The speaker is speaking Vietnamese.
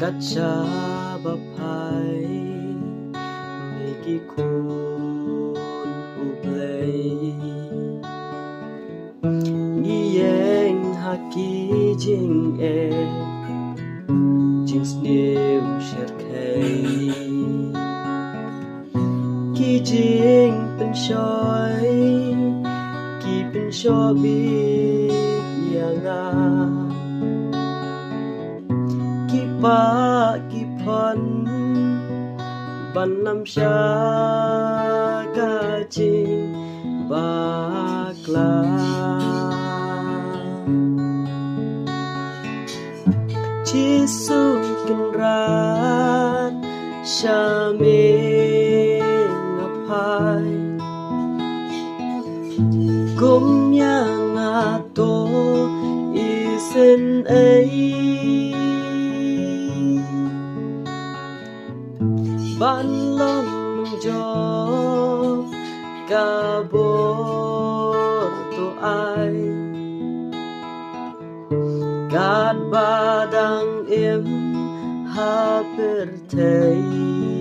kaca bapai mikikun ublay ngiyeng haki jing jing snew sherkay ki jing penshoy ki penshobi yanga ki pa ki pon ban nam sha ka jing bakla chi su kin rat shame ngapai kum yang ato isen ai ban long jo kabor to ai gad badang im ha per thei